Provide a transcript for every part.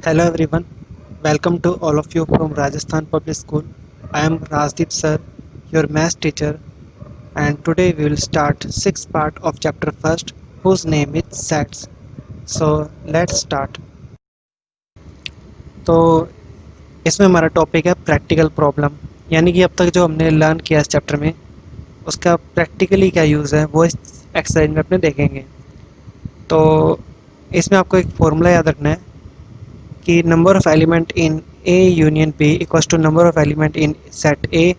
Hello everyone, welcome to all of you from Rajasthan Public School. I am Rajdeep sir, your math teacher, and today we will start sixth part of chapter first, whose name is sets. So let's start. तो इसमें हमारा topic है practical problem, यानी कि अब तक जो हमने लर्न किया इस चैप्टर में उसका प्रैक्टिकली क्या यूज़ है वो इस एक्सरसाइज में अपने देखेंगे। तो इसमें आपको एक फॉर्मूला याद रखना है कि number of element in A union B equals to number of element in set A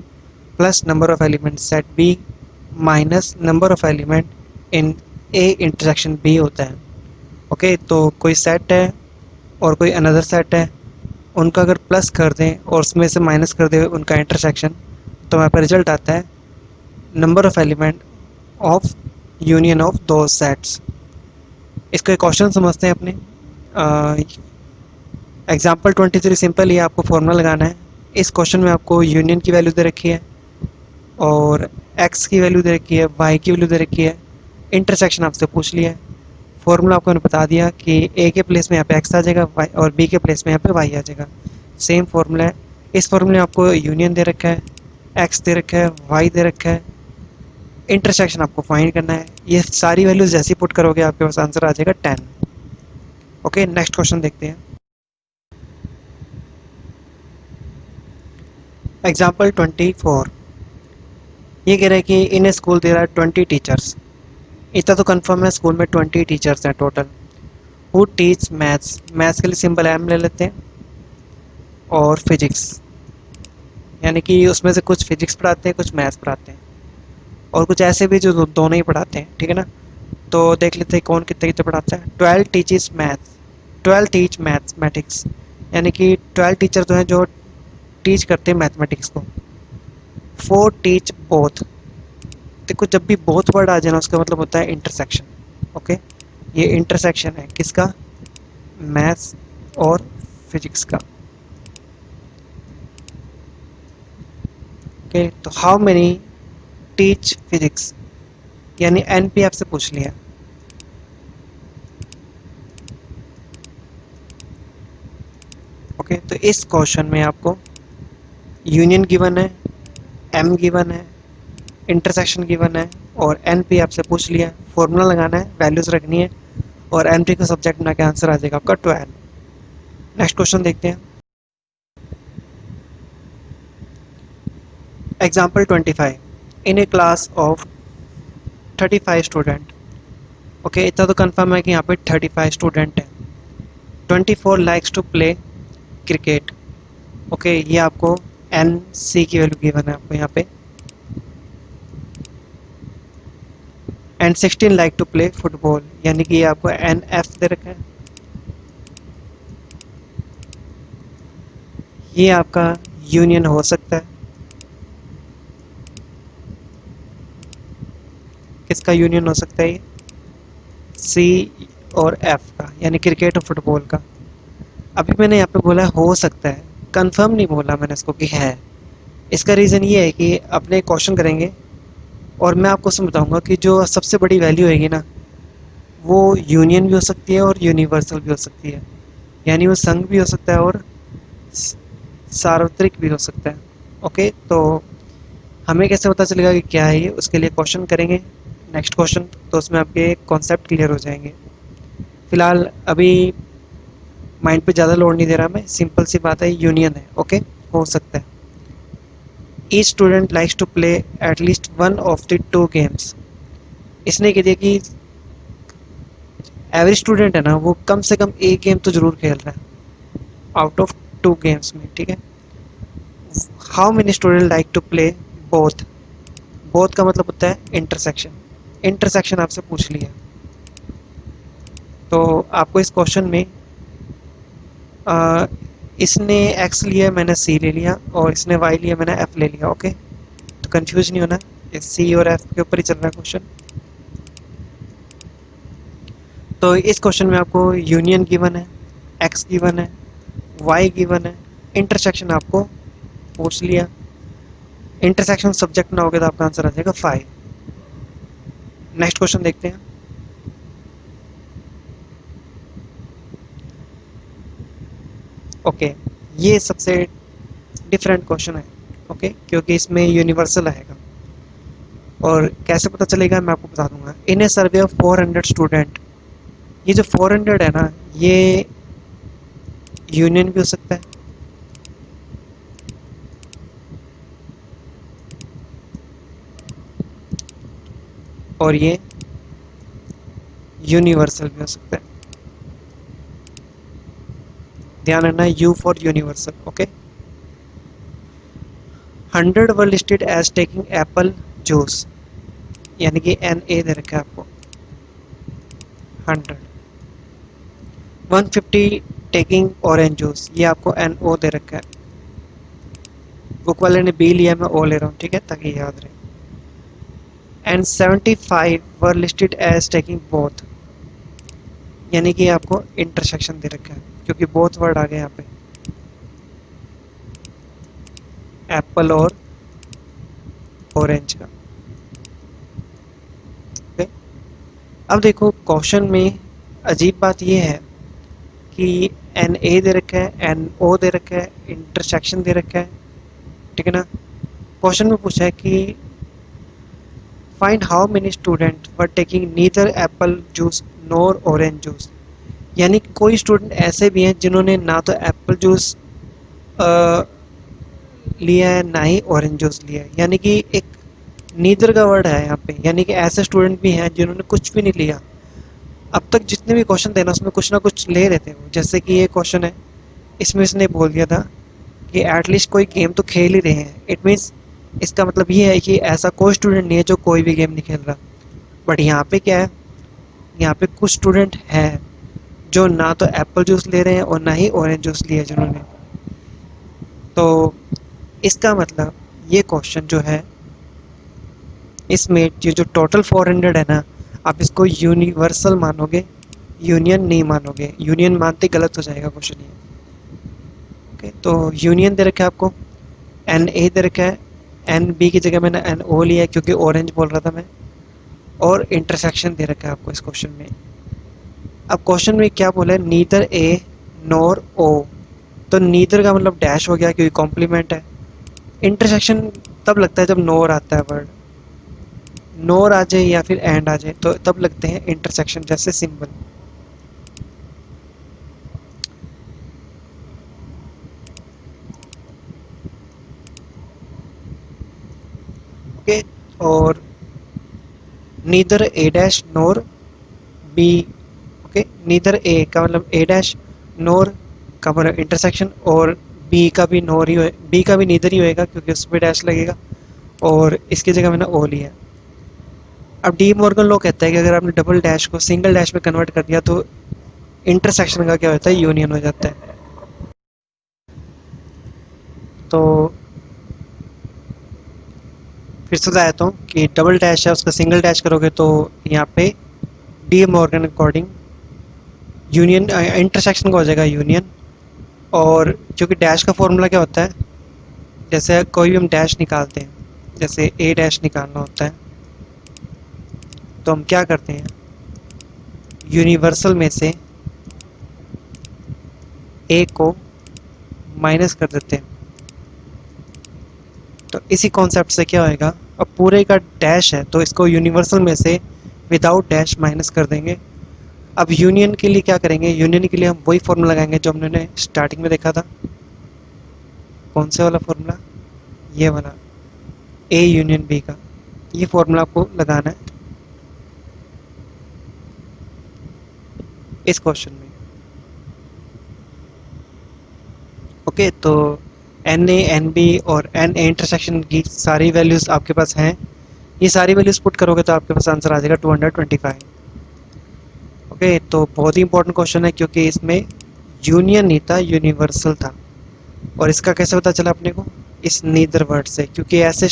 plus number of element set B minus number of element in A intersection B होता है। ओके, तो कोई set है और कोई another set है, उनका अगर प्लस कर दें और उसमें से माइनस कर दें उनका इंटरसेक्शन, तो हमारे पास रिजल्ट आता है number of element of union of दो सेट्स। इसको एक क्वेश्चन समझते हैं अपने। एग्जाम्पल 23 सिंपल ही आपको फॉर्मूला लगाना है। इस क्वेश्चन में आपको यूनियन की वैल्यू दे रखी है और एक्स की वैल्यू दे रखी है, वाई की वैल्यू दे रखी है, इंटरसेक्शन आपसे पूछ लिया है। फॉर्मूला आपको मैंने बता दिया कि ए के प्लेस में यहाँ पे एक्स आ जाएगा और बी के प्लेस में यहाँ पे वाई आ जाएगा। सेम फॉर्मूला है। इस फॉर्मूले में आपको यूनियन दे रखा है, एक्स दे रखा है, वाई दे रखा है, इंटरसेक्शन आपको फाइंड करना है। ये सारी वैल्यूज जैसी पुट करोगे आपके पास आंसर आ जाएगा 10। ओके, नेक्स्ट क्वेश्चन देखते हैं। एग्जाम्पल 24, ये कह रहा है कि इन ए स्कूल देयर आर 20 टीचर्स। इतना तो कंफर्म है स्कूल में 20 टीचर्स हैं total. Who teach maths, maths के लिए सिंपल एम ले लेते हैं, और फिजिक्स, यानी कि उसमें से कुछ फिजिक्स पढ़ाते हैं कुछ मैथ्स पढ़ाते हैं और कुछ ऐसे भी जो दोनों ही पढ़ाते हैं। ठीक है ना, तो देख लेते हैं कौन कितने कितने पढ़ाता है। 12 टीचर्स मैथ्स, 12 टीच मैथमेटिक्स, यानी कि 12 टीचर तो हैं जो टीच करते हैं मैथमेटिक्स को। 4 टीच बोथ, देखो जब भी बोथ वर्ड आ जाए ना उसका मतलब होता है इंटरसेक्शन। ओके, ये इंटरसेक्शन है किसका, मैथ्स और फिजिक्स का। ओके, तो हाउ मेनी टीच फिजिक्स, यानी एन पी आपसे पूछ लिया। ओके, तो इस क्वेश्चन में आपको यूनियन गिवन है, एम गिवन है, इंटरसेक्शन गिवन है और एन पी आपसे पूछ लिया। फॉर्मूला लगाना है, वैल्यूज रखनी है और एन पी का सब्जेक्ट बना के आंसर आ जाएगा आपका 12। नेक्स्ट क्वेश्चन देखते हैं। Example 25, in A class of 35 student. Okay, इतना तो कंफर्म है कि यहाँ पे 35 स्टूडेंट हैं। 24 likes to play cricket. Okay, ये आपको एन सी की वैल्यू गिवन है आपको यहाँ पे, and 16 like to play football, यानी कि ये आपको एन एफ दे रखा है। ये आपका यूनियन हो सकता है, किसका यूनियन हो सकता है ये, सी और एफ का, यानी क्रिकेट और फुटबॉल का। अभी मैंने यहाँ पे बोला हो सकता है, कंफर्म नहीं बोला मैंने इसको कि है। इसका रीज़न ये है कि अपने क्वेश्चन करेंगे और मैं आपको उसमें बताऊंगा कि जो सबसे बड़ी वैल्यू होगी ना वो यूनियन भी हो सकती है और यूनिवर्सल भी हो सकती है, यानी वो संघ भी हो सकता है और सार्वत्रिक भी हो सकता है। ओके, तो हमें कैसे पता चलेगा कि क्या है ये, उसके लिए क्वेश्चन करेंगे नेक्स्ट क्वेश्चन, तो उसमें आपके कॉन्सेप्ट क्लियर हो जाएंगे। फिलहाल अभी माइंड पे ज़्यादा लोड नहीं दे रहा मैं, सिंपल सी बात है, यूनियन है। ओके, हो सकता है। Each student likes to play at least one of the two games. इसने कह दिया कि एवरेज स्टूडेंट है ना वो कम से कम एक गेम तो जरूर खेल रहा है आउट ऑफ टू गेम्स में। ठीक है, how many student like to play both, both का मतलब होता है इंटरसेक्शन, इंटरसेक्शन आपसे पूछ लिया। तो आपको इस क्वेश्चन में आ, इसने एक्स लिया मैंने सी ले लिया और इसने वाई लिया मैंने एफ ले लिया। ओके, तो कंफ्यूज नहीं होना, इस सी और एफ के ऊपर ही चल रहा है क्वेश्चन। तो इस क्वेश्चन में आपको यूनियन गिवन है, एक्स गिवन है, वाई गिवन है, इंटरसेक्शन आपको पूछ लिया। इंटरसेक्शन सब्जेक्ट ना होगा तो आपका आंसर आ जाएगा 5। नेक्स्ट क्वेश्चन देखते हैं। ओके, ये सबसे डिफरेंट क्वेश्चन है। ओके, क्योंकि इसमें यूनिवर्सल आएगा। और कैसे पता चलेगा मैं आपको बता दूंगा। इन ए सर्वे ऑफ 400 स्टूडेंट, ये जो 400 है ना, ये यूनियन भी हो सकता है, और ये यूनिवर्सल भी हो सकता है। ध्यान रखना, U for universal. Okay, 100 were listed as taking apple juice, यानी कि एन ए दे रखा है आपको 100। 150 टेकिंग ऑरेंज जूस, ये आपको एन ओ दे रखा है। बुक वाले ने बी लिया, मैं ओ ले रहा हूँ, ठीक है, ताकि याद रहे। And 75 were listed as taking both, यानी कि आपको इंटरसेक्शन दे रखा है, क्योंकि बोथ वर्ड आ गए यहाँ पे, एप्पल और ऑरेंज का। ओके, अब देखो क्वेश्चन में अजीब बात यह है कि एन ए दे रखा है, एन ओ दे रखा है, इंटरसेक्शन दे रखा है, ठीक है ना। क्वेश्चन में पूछा है कि find how many student were taking neither Apple juice NOR orange juice, यानी कि कोई स्टूडेंट ऐसे भी हैं जिन्होंने ना तो एप्पल जूस लिया है, ना ही ऑरेंज जूस लिया है, यानी कि एक नीदर का वर्ड है यहाँ पे, यानी कि ऐसे स्टूडेंट भी हैं जिन्होंने कुछ भी नहीं लिया। अब तक जितने भी क्वेश्चन थे ना, उसमें कुछ ना कुछ ले रहे थे वो। जैसे कि ये क्वेश्चन है, इसमें इसने बोल दिया था कि एटलीस्ट कोई गेम तो खेल ही रहे हैं। इट मीन्स इसका मतलब ये है कि ऐसा कोई स्टूडेंट नहीं है जो कोई भी गेम नहीं खेल रहा। बट यहाँ पे क्या है, यहाँ पे कुछ स्टूडेंट हैं जो ना तो एप्पल जूस ले रहे हैं और ना ही ऑरेंज जूस लिया जिन्होंने। तो इसका मतलब ये क्वेश्चन जो है, इसमें ये जो टोटल 400 है ना, आप इसको यूनिवर्सल मानोगे, यूनियन नहीं मानोगे। यूनियन मानते गलत हो जाएगा क्वेश्चन ये। ओके, तो यूनियन दे रखा है आपको, एन ए दे रखा है, एन बी की जगह मैंने एन ओ लिया है क्योंकि ऑरेंज बोल रहा था मैं, और इंटरसेक्शन दे रखा है आपको इस क्वेश्चन में। अब क्वेश्चन में क्या बोला है, नीदर ए नॉर ओ, तो नीदर का मतलब डैश हो गया क्योंकि कॉम्प्लीमेंट है। इंटरसेक्शन तब लगता है जब नोर आता है वर्ड, नोर आ जाए या फिर एंड आ जाए तो तब लगते हैं इंटरसेक्शन जैसे सिंबल। ओके, और नीदर ए डैश नोर बी। ओके, नीदर ए का मतलब ए डैश, नोर का मतलब इंटरसेक्शन, और बी का भी नोर ही बी का भी नीदर ही होएगा क्योंकि उस पर डैश लगेगा, और इसकी जगह मैंने ओ लिया। अब डी मॉर्गन लॉ कहता है कि अगर आपने डबल डैश को सिंगल डैश में कन्वर्ट कर दिया तो इंटरसेक्शन का क्या होता है, यूनियन हो जाता है। तो फिर से बताता हूँ कि डबल डैश है, उसका सिंगल डैश करोगे तो यहाँ पे De Morgan according union, intersection का हो जाएगा यूनियन। और क्योंकि डैश का फॉर्मूला क्या होता है, जैसे कोई भी हम डैश निकालते हैं, जैसे ए डैश निकालना होता है, तो हम क्या करते हैं, यूनिवर्सल में से ए को माइनस कर देते हैं। तो इसी कॉन्सेप्ट से क्या होएगा, अब पूरे का डैश है तो इसको यूनिवर्सल में से विदाउट डैश माइनस कर देंगे। अब यूनियन के लिए क्या करेंगे, यूनियन के लिए हम वही फॉर्मूला लगाएंगे जो हमने स्टार्टिंग में देखा था। कौन से वाला फॉर्मूला, ये वाला, ए यूनियन बी का, ये फॉर्मूला आपको लगाना है इस क्वेश्चन में। ओके, तो एन ए एन बी और एन ए इंटरसेक्शन की सारी वैल्यूज़ आपके पास हैं। ये सारी वैल्यूज़ पुट करोगे तो आपके पास आंसर आ जाएगा 225। ओके, तो बहुत ही इंपॉर्टेंट क्वेश्चन है क्योंकि इसमें यूनियन नहीं था, यूनिवर्सल था। और इसका कैसे पता चला अपने को, इस नीदर वर्ड से, क्योंकि ऐसे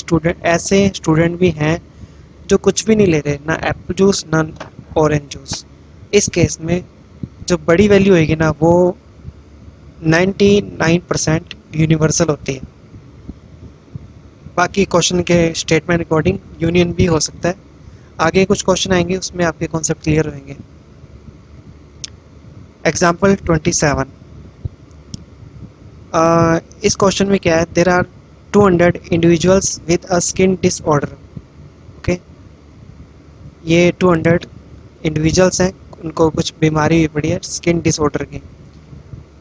स्टूडेंट भी हैं जो कुछ भी नहीं ले रहे, ना एप्पल जूस ना ऑरेंज जूस। इस केस में जो बड़ी वैल्यू होगी ना, वो 99% यूनिवर्सल होती है। बाकी क्वेश्चन के स्टेटमेंट अकॉर्डिंग यूनियन भी हो सकता है। आगे कुछ क्वेश्चन आएंगे उसमें आपके कॉन्सेप्ट क्लियर होंगे। एग्जाम्पल 27, इस क्वेश्चन में क्या है, there are 200 individuals with a skin disorder. Okay, ये 200 इंडिविजुअल्स हैं, उनको कुछ बीमारी हुई पड़ी है स्किन डिसऑर्डर की।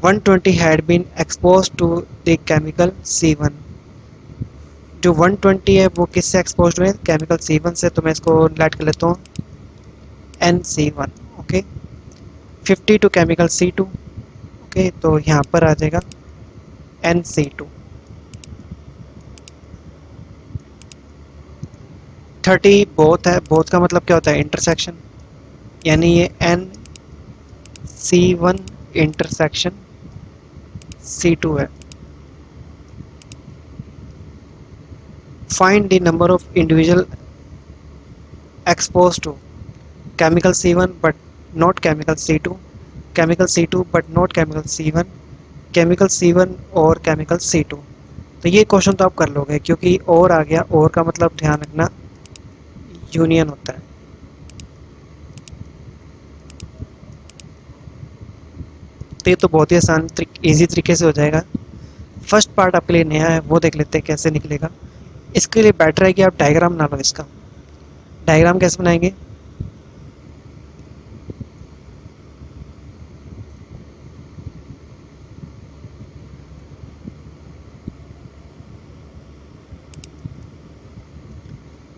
120 had been expose to the chemical C1। जो 120 है वो किससे एक्सपोज हुए, केमिकल C1 से, तो मैं इसको लेट कर लेता हूँ NC1। Okay, 50 to chemical C2। Okay, तो यहाँ पर आ जाएगा NC2। 30 बोथ है, बोथ का मतलब क्या होता है, इंटरसेक्शन, यानी ये NC1 इंटरसेक्शन C2 है। Find the number of individual expose to chemical C1 but not chemical C2, chemical C2 but not chemical C1, chemical C1 और केमिकल C2। तो ये क्वेश्चन तो आप कर लोगे, क्योंकि और आ गया, और का मतलब ध्यान रखना यूनियन होता है। तो ये तो बहुत ही आसान इजी तरीके से हो जाएगा। फर्स्ट पार्ट आपके लिए नया है, वो देख लेते हैं कैसे निकलेगा। इसके लिए बेटर है कि आप डायग्राम बना लो इसका। डायग्राम कैसे बनाएंगे,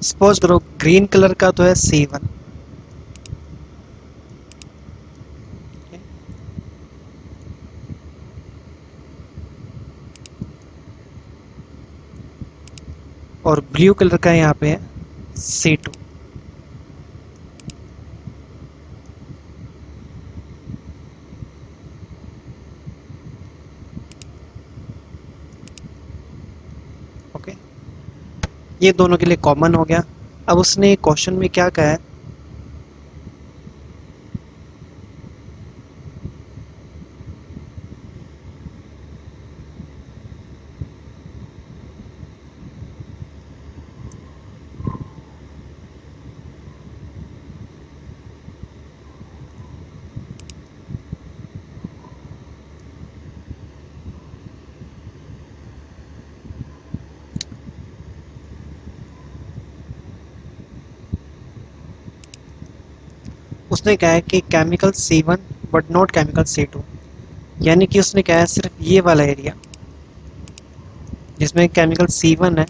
सपोज करो ग्रीन कलर का तो है C1, और ब्लू कलर का यहाँ पे है C2। ओके, ये दोनों के लिए कॉमन हो गया। अब उसने क्वेश्चन में क्या कहा है, उसने कहा है कि chemical C1 but not chemical C2, यानी कि उसने कहा है सिर्फ ये वाला एरिया जिसमें केमिकल C1 है,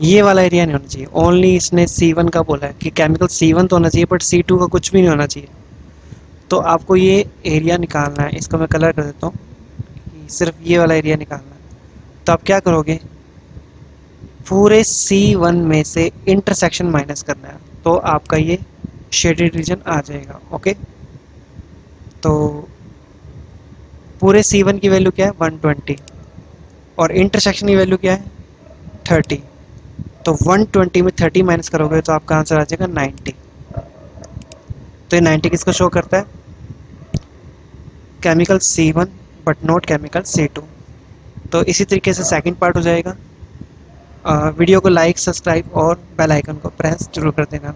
ये वाला एरिया नहीं होना चाहिए। ओनली इसने C1 का बोला है कि केमिकल C1 तो होना चाहिए बट C2 का कुछ भी नहीं होना चाहिए। तो आपको ये एरिया निकालना है, इसको मैं कलर कर देता हूँ कि सिर्फ ये वाला एरिया निकालना है। तो आप क्या करोगे, पूरे C1 में से इंटरसेक्शन माइनस करना है, तो आपका ये शेडेड रीजन आ जाएगा। ओके, तो पूरे C1 की वैल्यू क्या है 120, और इंटरसेक्शन की वैल्यू क्या है 30। तो 120 में 30 माइनस करोगे तो आपका आंसर आ जाएगा 90। तो ये 90 किसको शो करता है, chemical C1 but not chemical C2। तो इसी तरीके से सेकंड पार्ट हो जाएगा। वीडियो को लाइक, सब्सक्राइब और बेल आइकन को प्रेस जरूर कर देना।